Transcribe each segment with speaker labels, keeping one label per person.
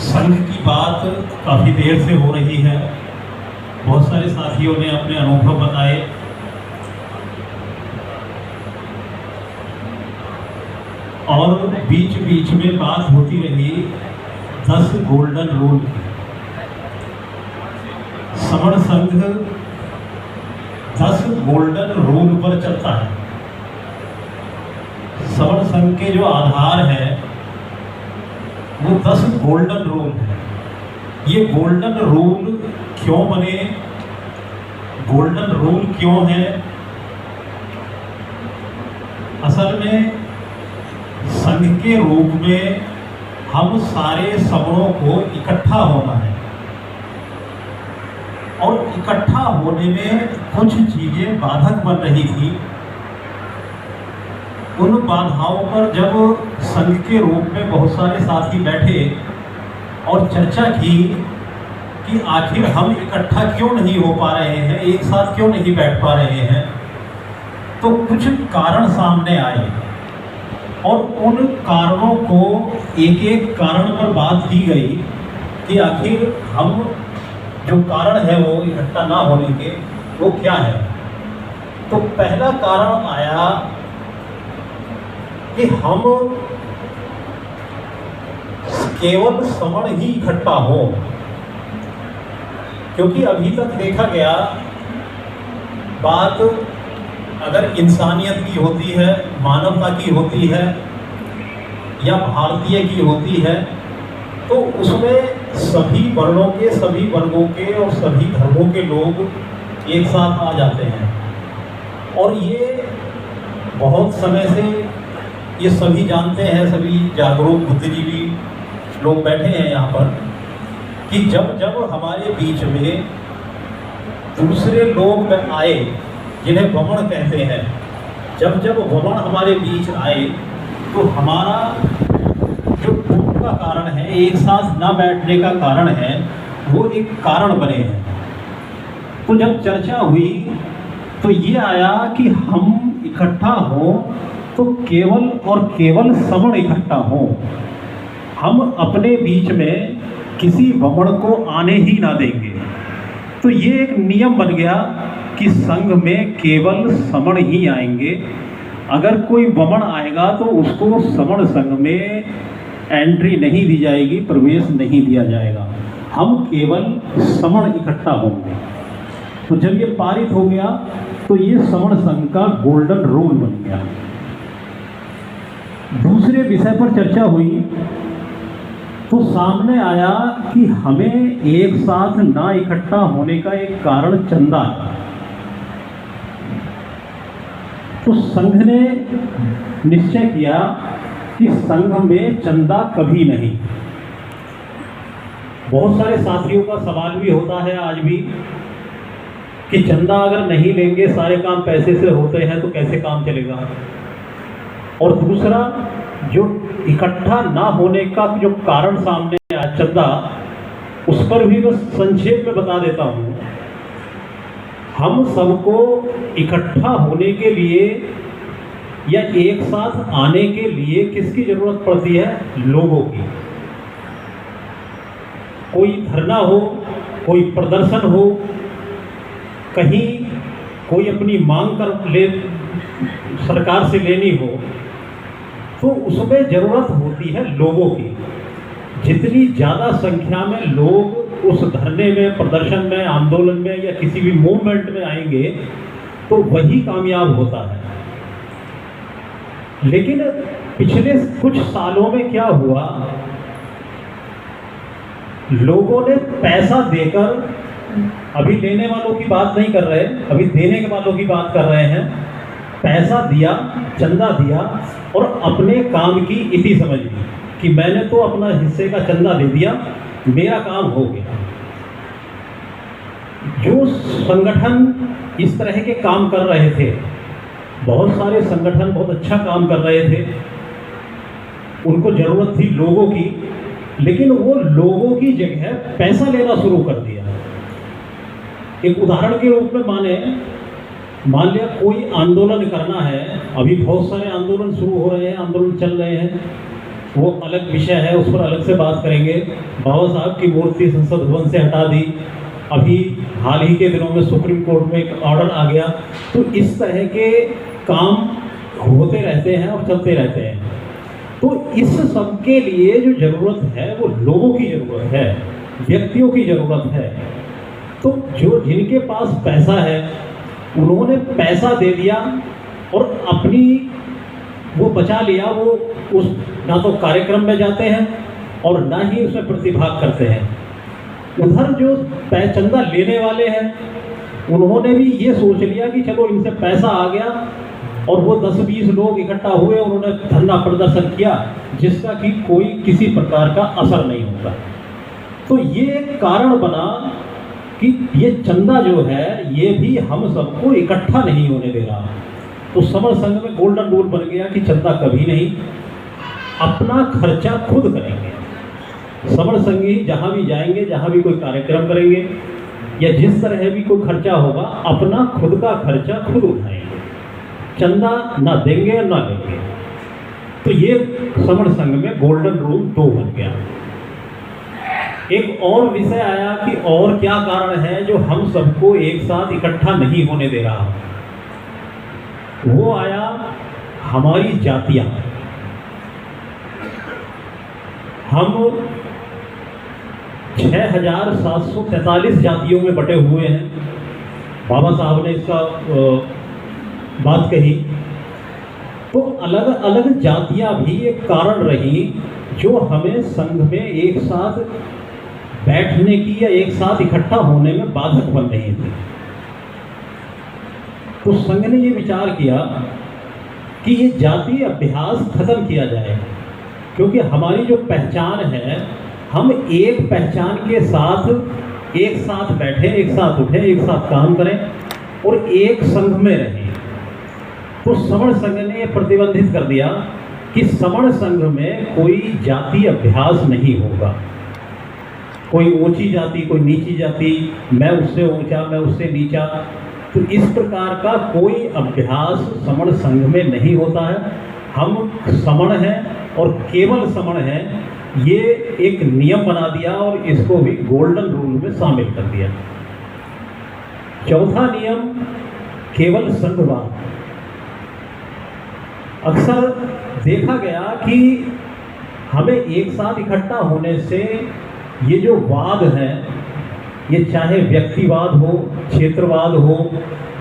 Speaker 1: संघ की बात काफ़ी देर से हो रही है। बहुत सारे साथियों ने अपने अनुभव बताए। और बीच बीच में बात होती रही 10 गोल्डन रूल की। समण संघ 10 गोल्डन रूल पर चलता है। समण संघ के जो आधार है वो 10 गोल्डन रूल है। ये गोल्डन रूल क्यों बने, गोल्डन रूल क्यों है? असल में संघ के रूप में हम सारे समणों को इकट्ठा होना है और इकट्ठा होने में कुछ चीजें बाधक बन रही थी। उन बाधाओं पर जब संघ के रूप में बहुत सारे साथी बैठे और चर्चा की कि आखिर हम इकट्ठा क्यों नहीं हो पा रहे हैं, एक साथ क्यों नहीं बैठ पा रहे हैं, तो कुछ कारण सामने आए और उन कारणों को एक एक कारण पर बात की गई कि आखिर हम जो कारण है वो इकट्ठा ना होने के वो क्या है। तो पहला कारण आया कि हम केवल समण ही इकट्ठा हो, क्योंकि अभी तक देखा गया बात अगर इंसानियत की होती है, मानवता की होती है या भारतीय की होती है, तो उसमें सभी वर्णों के, सभी वर्गों के और सभी धर्मों के लोग एक साथ आ जाते हैं। और ये बहुत समय से ये सभी जानते हैं, सभी जागरूक बुद्धिजीवी लोग बैठे हैं यहाँ पर, कि जब जब हमारे बीच में दूसरे लोग आए जिन्हें वमन कहते हैं, जब जब वमन हमारे बीच आए तो हमारा जो टूट का कारण है, एक साथ ना बैठने का कारण है, वो एक कारण बने हैं। तो जब चर्चा हुई तो ये आया कि हम इकट्ठा हो तो केवल और केवल समण इकट्ठा हो, हम अपने बीच में किसी वमन को आने ही ना देंगे। तो ये एक नियम बन गया कि संघ में केवल समण ही आएंगे। अगर कोई वमन आएगा तो उसको समण संघ में एंट्री नहीं दी जाएगी, प्रवेश नहीं दिया जाएगा, हम केवल समण इकट्ठा होंगे। तो जब ये पारित हो गया तो ये समण संघ का गोल्डन रूल बन गया। दूसरे विषय पर चर्चा हुई तो सामने आया कि हमें एक साथ ना इकट्ठा होने का एक कारण चंदा है। तो संघ ने निश्चय किया कि संघ में चंदा कभी नहीं। बहुत सारे साथियों का सवाल भी होता है आज भी कि चंदा अगर नहीं लेंगे, सारे काम पैसे से होते हैं, तो कैसे काम चलेगा। और दूसरा, जो इकट्ठा ना होने का जो कारण सामने आया चंदा, उस पर भी बस संक्षेप में बता देता हूँ। हम सबको इकट्ठा होने के लिए या एक साथ आने के लिए किसकी जरूरत पड़ती है? लोगों की। कोई धरना हो, कोई प्रदर्शन हो, कहीं कोई अपनी मांग कर ले सरकार से लेनी हो, तो उसमें ज़रूरत होती है लोगों की। जितनी ज़्यादा संख्या में लोग उस धरने में, प्रदर्शन में, आंदोलन में या किसी भी मूवमेंट में आएंगे तो वही कामयाब होता है। लेकिन पिछले कुछ सालों में क्या हुआ, लोगों ने पैसा देकर, अभी लेने वालों की बात नहीं कर रहे, अभी देने के वालों की बात कर रहे हैं, पैसा दिया, चंदा दिया और अपने काम की इति समझ ली कि मैंने तो अपना हिस्से का चंदा दे दिया, मेरा काम हो गया। जो संगठन इस तरह के काम कर रहे थे, बहुत सारे संगठन बहुत अच्छा काम कर रहे थे, उनको ज़रूरत थी लोगों की, लेकिन वो लोगों की जगह पैसा लेना शुरू कर दिया। एक उदाहरण के रूप में मान लिया कोई आंदोलन करना है, अभी बहुत सारे आंदोलन शुरू हो रहे हैं, आंदोलन चल रहे हैं, वो अलग विषय है, उस पर अलग से बात करेंगे। बाबा साहब की मूर्ति संसद भवन से हटा दी, अभी हाल ही के दिनों में सुप्रीम कोर्ट में एक ऑर्डर आ गया। तो इस तरह के काम होते रहते हैं और चलते रहते हैं। तो इस सब के लिए जो ज़रूरत है वो लोगों की ज़रूरत है, व्यक्तियों की ज़रूरत है। तो जो जिनके पास पैसा है उन्होंने पैसा दे दिया और अपनी वो बचा लिया, वो उस ना तो कार्यक्रम में जाते हैं और ना ही उसमें प्रतिभाग करते हैं। उधर जो चंदा लेने वाले हैं उन्होंने भी ये सोच लिया कि चलो इनसे पैसा आ गया, और वो 10-20 लोग इकट्ठा हुए, उन्होंने धरना प्रदर्शन किया जिसका कि कोई किसी प्रकार का असर नहीं होता। तो ये कारण बना कि ये चंदा जो है ये भी हम सबको इकट्ठा नहीं होने दे रहा। तो समर संघ में गोल्डन रूल बन गया कि चंदा कभी नहीं, अपना खर्चा खुद करेंगे। समर संघी जहाँ भी जाएंगे, जहाँ भी कोई कार्यक्रम करेंगे या जिस तरह भी कोई खर्चा होगा, अपना खुद का खर्चा खुद उठाएंगे, चंदा ना देंगे ना लेंगे। तो ये समर संघ में गोल्डन रूल 2 बन गया। एक और विषय आया कि और क्या कारण है जो हम सबको एक साथ इकट्ठा नहीं होने दे रहा। वो आया हमारी जातियां। हम 6743 जातियों में बटे हुए हैं। बाबा साहब ने इसका बात कही। तो अलग अलग जातियां भी एक कारण रही जो हमें संघ में एक साथ बैठने की या एक साथ इकट्ठा होने में बाधक बन रही थी। तो संघ ने ये विचार किया कि ये जातीय अभ्यास खत्म किया जाए, क्योंकि हमारी जो पहचान है, हम एक पहचान के साथ एक साथ बैठे, एक साथ उठे, एक साथ काम करें और एक संघ में रहें। तो समण संघ ने प्रतिबंधित कर दिया कि समण संघ में कोई जातीय अभ्यास नहीं होगा। कोई ऊंची जाति, कोई नीची जाति, मैं उससे ऊंचा, मैं उससे नीचा, तो इस प्रकार का कोई अभ्यास समण संघ में नहीं होता है। हम समण हैं और केवल समण हैं, ये एक नियम बना दिया और इसको भी गोल्डन रूल में शामिल कर दिया। चौथा नियम, केवल संघवाद। अक्सर देखा गया कि हमें एक साथ इकट्ठा होने से ये जो वाद हैं, ये चाहे व्यक्तिवाद हो, क्षेत्रवाद हो,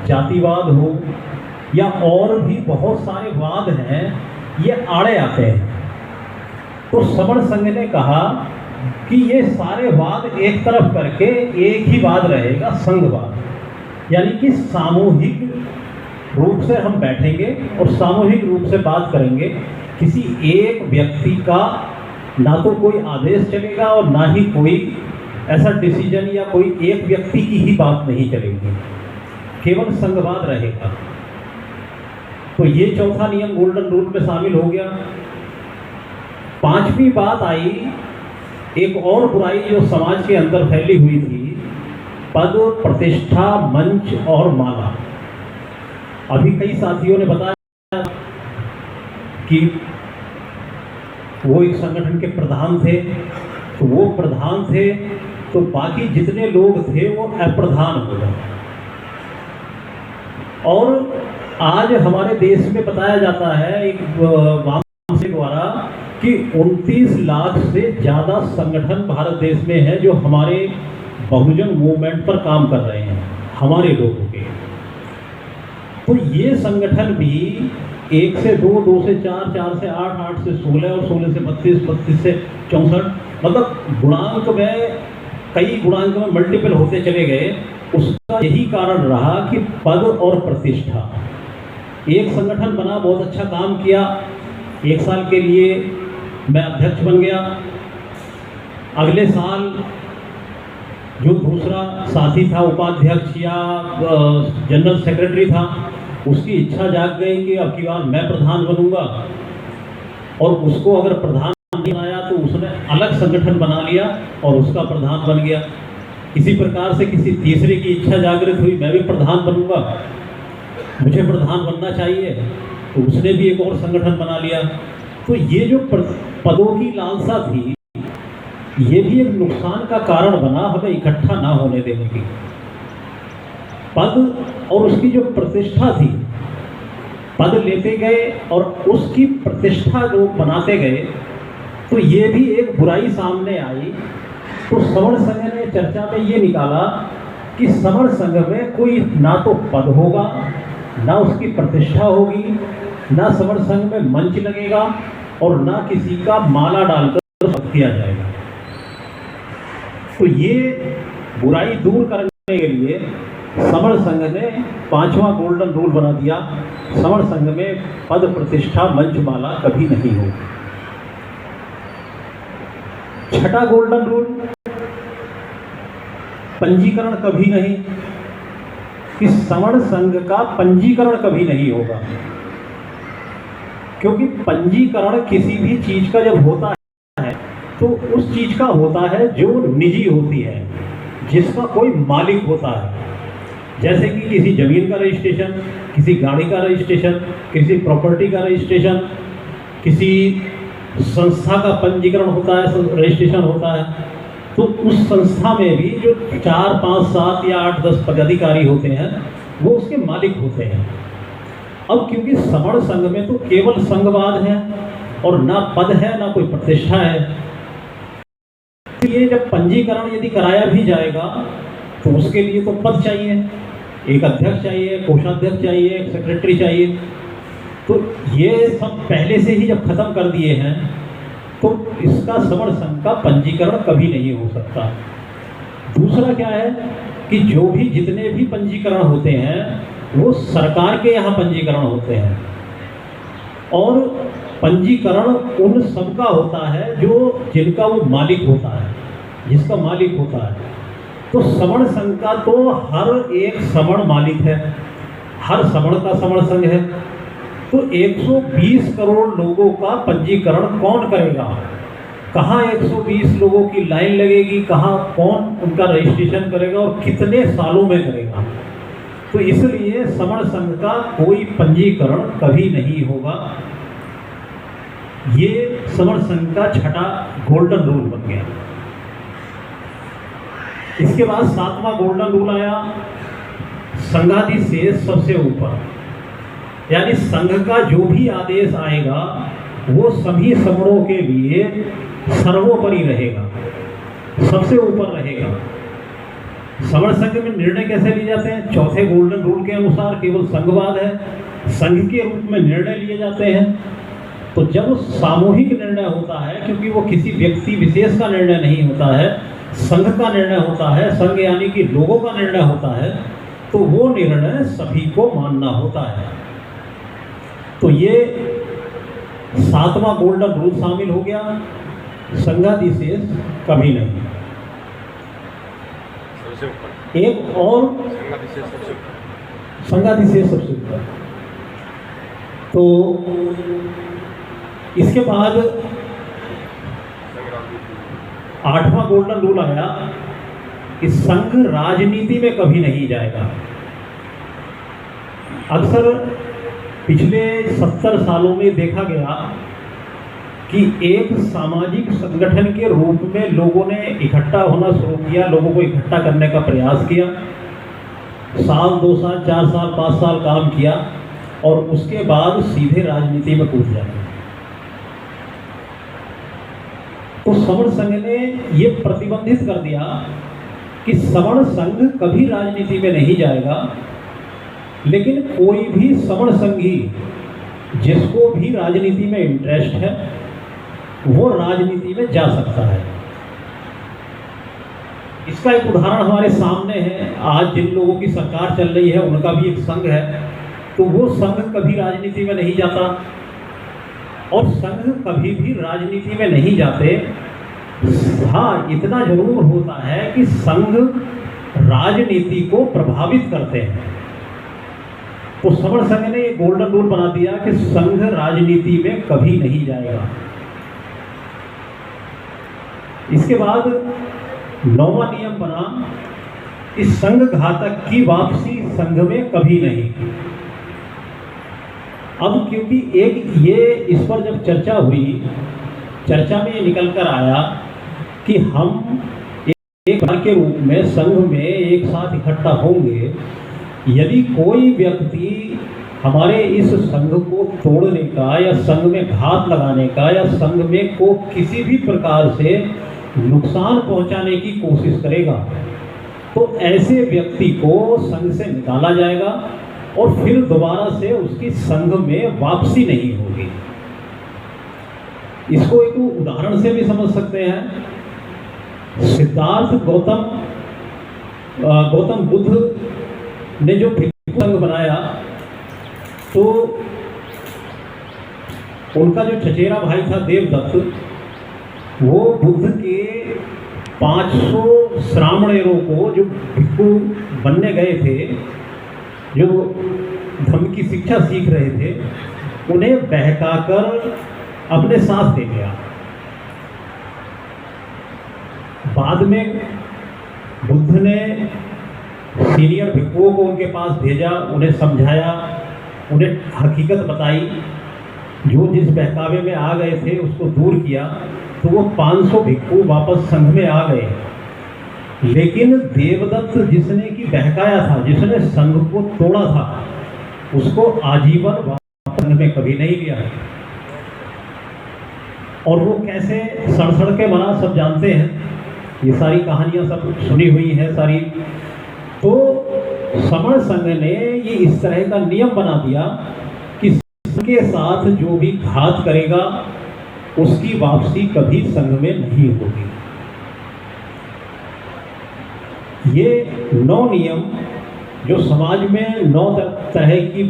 Speaker 1: जातिवाद हो या और भी बहुत सारे वाद हैं, ये आड़े आते हैं। तो समण संघ ने कहा कि ये सारे वाद एक तरफ करके एक ही वाद रहेगा, संघवाद। यानी कि सामूहिक रूप से हम बैठेंगे और सामूहिक रूप से बात करेंगे। किसी एक व्यक्ति का ना तो कोई आदेश चलेगा और ना ही कोई ऐसा डिसीजन या कोई एक व्यक्ति की ही बात नहीं चलेगी, केवल संघवाद रहेगा। तो ये चौथा नियम गोल्डन रूल में शामिल हो गया। पांचवी बात आई, एक और बुराई जो समाज के अंदर फैली हुई थी, पद, प्रतिष्ठा, मंच और माला। अभी कई साथियों ने बताया कि वो एक संगठन के प्रधान थे, तो वो प्रधान थे तो बाकी जितने लोग थे वो अप्रधान हो गए। और आज हमारे देश में बताया जाता है एक वाम से द्वारा कि 29 लाख से ज़्यादा संगठन भारत देश में है जो हमारे बहुजन मूवमेंट पर काम कर रहे हैं, हमारे लोगों के। तो ये संगठन भी 1 से 2, 2 से 4, 4 से 8, 8 से 16 और 16 से 32, 32 से 64, मतलब गुणांक में कई गुणांक में मल्टीपल होते चले गए। उसका यही कारण रहा कि पद और प्रतिष्ठा। एक संगठन बना, बहुत अच्छा काम किया, 1 साल के लिए मैं अध्यक्ष बन गया। अगले साल जो दूसरा साथी था, उपाध्यक्ष या जनरल सेक्रेटरी था, उसकी इच्छा जाग गई कि अब की बार मैं प्रधान बनूंगा, और उसको अगर प्रधान नहीं बनाया तो उसने अलग संगठन बना लिया और उसका प्रधान बन गया। इसी प्रकार से किसी तीसरे की इच्छा जागृत हुई, मैं भी प्रधान बनूंगा, मुझे प्रधान बनना चाहिए, तो उसने भी एक और संगठन बना लिया। तो ये जो पदों की लालसा थी, ये भी एक नुकसान का कारण बना हमें इकट्ठा ना होने देने की। पद और उसकी जो प्रतिष्ठा थी, पद लेते गए और उसकी प्रतिष्ठा जो बनाते गए, तो ये भी एक बुराई सामने आई। तो सवर्ण संघ ने चर्चा में ये निकाला कि सवर्ण संघ में कोई ना तो पद होगा, ना उसकी प्रतिष्ठा होगी, ना सवर्ण संघ में मंच लगेगा और ना किसी का माला डालकर किया जाएगा। तो ये बुराई दूर करने के लिए सवर्ण संघ ने 5वां गोल्डन रूल बना दिया। सवर्ण संघ में पद प्रतिष्ठा मंच माला कभी नहीं होगी। 6ठा गोल्डन रूल, पंजीकरण कभी नहीं, कि सवर्ण संघ का पंजीकरण कभी नहीं होगा। क्योंकि पंजीकरण किसी भी चीज का जब होता है तो उस चीज का होता है जो निजी होती है, जिसका कोई मालिक होता है। जैसे कि किसी जमीन का रजिस्ट्रेशन, किसी गाड़ी का रजिस्ट्रेशन, किसी प्रॉपर्टी का रजिस्ट्रेशन, किसी संस्था का पंजीकरण होता है, रजिस्ट्रेशन होता है। तो उस संस्था में भी जो 4, 5, 7 या 8, 10 पदाधिकारी होते हैं, वो उसके मालिक होते हैं। अब क्योंकि सवर्ण संघ में तो केवल संघवाद है और ना पद है, ना कोई प्रतिष्ठा है, इसलिए जब पंजीकरण यदि कराया भी जाएगा तो उसके लिए तो पद चाहिए, एक अध्यक्ष चाहिए, कोषाध्यक्ष चाहिए, एक सेक्रेटरी चाहिए। तो ये सब पहले से ही जब खत्म कर दिए हैं तो इसका सवर्ण संघ का पंजीकरण कभी नहीं हो सकता। दूसरा क्या है कि जो भी जितने भी पंजीकरण होते हैं वो सरकार के यहाँ पंजीकरण होते हैं, और पंजीकरण उन सबका होता है जो जिनका वो मालिक होता है, जिसका मालिक होता है। तो सवर्ण संघ का तो हर एक सवर्ण मालिक है, हर सवर्ण का सवर्ण संघ है। तो 120 करोड़ लोगों का पंजीकरण कौन करेगा? कहाँ 120 लोगों की लाइन लगेगी, कहाँ कौन उनका रजिस्ट्रेशन करेगा और कितने सालों में करेगा? तो इसलिए सवर्ण संघ का कोई पंजीकरण कभी नहीं होगा। ये सवर्ण संघ का 6ठा गोल्डन रूल बन गया। इसके बाद 7वां गोल्डन रूल आया, संघाधिशेष सबसे ऊपर, यानी संघ का जो भी आदेश आएगा वो सभी सवर्णों के लिए सर्वोपरि रहेगा, सबसे ऊपर रहेगा। सवर्ण संघ में निर्णय कैसे लिए जाते हैं? 4थे गोल्डन रूल के अनुसार केवल संघवाद है, संघ के रूप में निर्णय लिए जाते हैं। तो जब सामूहिक निर्णय होता है, क्योंकि वो किसी व्यक्ति विशेष का निर्णय नहीं होता है, संघ का निर्णय होता है, संघ यानी कि लोगों का निर्णय होता है, तो वो निर्णय सभी को मानना होता है। तो ये 7वां गोल्डन रूल शामिल हो गया, संघाधिशेष कभी नहीं। एक और संघाधिशेष सबसे ऊपर। तो इसके बाद 8वां गोल्डन रूल आया कि संघ राजनीति में कभी नहीं जाएगा। अक्सर पिछले 70 सालों में देखा गया कि एक सामाजिक संगठन के रूप में लोगों ने इकट्ठा होना शुरू किया, लोगों को इकट्ठा करने का प्रयास किया, साल 2 साल 4 साल 5 साल काम किया और उसके बाद सीधे राजनीति में कूद जाए। तो सवर्ण संघ ने ये प्रतिबंधित कर दिया कि सवर्ण संघ कभी राजनीति में नहीं जाएगा, लेकिन कोई भी सवर्ण संघी जिसको भी राजनीति में इंटरेस्ट है वो राजनीति में जा सकता है। इसका एक उदाहरण हमारे सामने है। आज जिन लोगों की सरकार चल रही है उनका भी एक संघ है, तो वो संघ कभी राजनीति में नहीं जाता और संघ कभी भी राजनीति में नहीं जाते। हाँ, इतना जरूर होता है कि संघ राजनीति को प्रभावित करते हैं। तो सवर्ण संघ ने एक गोल्डन रूल बना दिया कि संघ राजनीति में कभी नहीं जाएगा। इसके बाद 9वां नियम बना कि संघ घातक की वापसी संघ में कभी नहीं। अब क्योंकि एक ये इस पर जब चर्चा हुई चर्चा में निकल कर आया कि हम एक बार के रूप में संघ में एक साथ इकट्ठा होंगे। यदि कोई व्यक्ति हमारे इस संघ को तोड़ने का या संघ में घात लगाने का या संघ में को किसी भी प्रकार से नुकसान पहुंचाने की कोशिश करेगा तो ऐसे व्यक्ति को संघ से निकाला जाएगा और फिर दोबारा से उसकी संघ में वापसी नहीं होगी। इसको एक उदाहरण से भी समझ सकते हैं। सिद्धार्थ गौतम बुद्ध ने जो भिक्षु संघ बनाया तो उनका जो चचेरा भाई था देवदत्त, वो बुद्ध के 500 श्रामणेरों को जो भिक्षु बनने गए थे, जो धर्म की शिक्षा सीख रहे थे, उन्हें बहकाकर अपने साथ ले गया। बाद में बुद्ध ने सीनियर भिक्षुओं को उनके पास भेजा, उन्हें समझाया, उन्हें हकीकत बताई। जो जिस बहकावे में आ गए थे उसको दूर किया तो वो 500 भिक्षु वापस संघ में आ गए। लेकिन देवदत्त जिसने कि बहकाया था, जिसने संघ को तोड़ा था, उसको आजीवन वापस संघ में कभी नहीं लिया। और वो कैसे सड़ के मरा सब जानते हैं, ये सारी कहानियां सब सुनी हुई हैं सारी। तो समण संघ ने ये इस तरह का नियम बना दिया कि संघ के साथ जो भी घात करेगा उसकी वापसी कभी संघ में नहीं होगी। ये 9 नियम जो समाज में 9 तरह की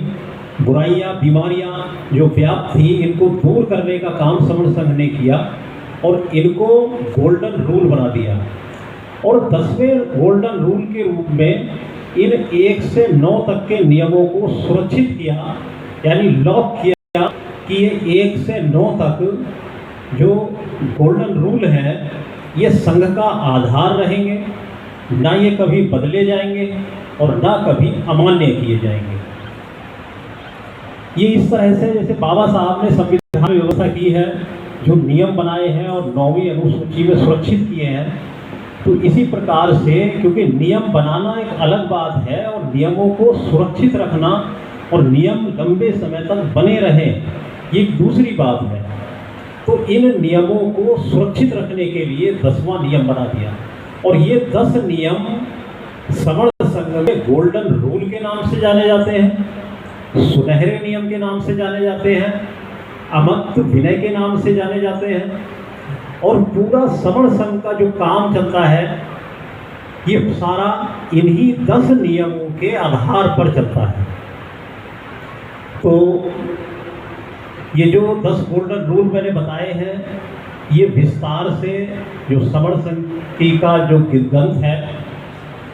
Speaker 1: बुराइयां, बीमारियां जो व्याप्त थी, इनको दूर करने का काम समण संघ ने किया और इनको गोल्डन रूल बना दिया। और 10वें गोल्डन रूल के रूप में इन 1 से 9 तक के नियमों को सुरक्षित किया, यानी लॉक किया कि ये 1 से 9 तक जो गोल्डन रूल है ये संघ का आधार रहेंगे, ना ये कभी बदले जाएंगे और ना कभी अमान्य किए जाएंगे। ये इस तरह से जैसे बाबा साहब ने संविधान में व्यवस्था की है, जो नियम बनाए हैं और 9वीं अनुसूची में सुरक्षित किए हैं, तो इसी प्रकार से, क्योंकि नियम बनाना एक अलग बात है और नियमों को सुरक्षित रखना और नियम लंबे समय तक बने रहें ये एक दूसरी बात है। तो इन नियमों को सुरक्षित रखने के लिए 10वां नियम बना दिया। और ये 10 नियम समण संघ में गोल्डन रूल के नाम से जाने जाते हैं, सुनहरे नियम के नाम से जाने जाते हैं, अमत्त विनय के नाम से जाने जाते हैं। और पूरा समण संघ का जो काम चलता है ये सारा इन्हीं 10 नियमों के आधार पर चलता है। तो ये जो 10 गोल्डन रूल मैंने बताए हैं, ये विस्तार से जो समण संघ की का जो ग्रंथ है,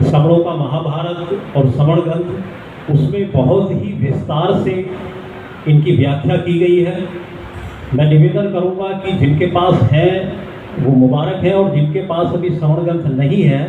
Speaker 1: समणों का महाभारत और समण ग्रंथ, उसमें बहुत ही विस्तार से इनकी व्याख्या की गई है। मैं निवेदन करूंगा कि जिनके पास है वो मुबारक है और जिनके पास अभी समण ग्रंथ नहीं है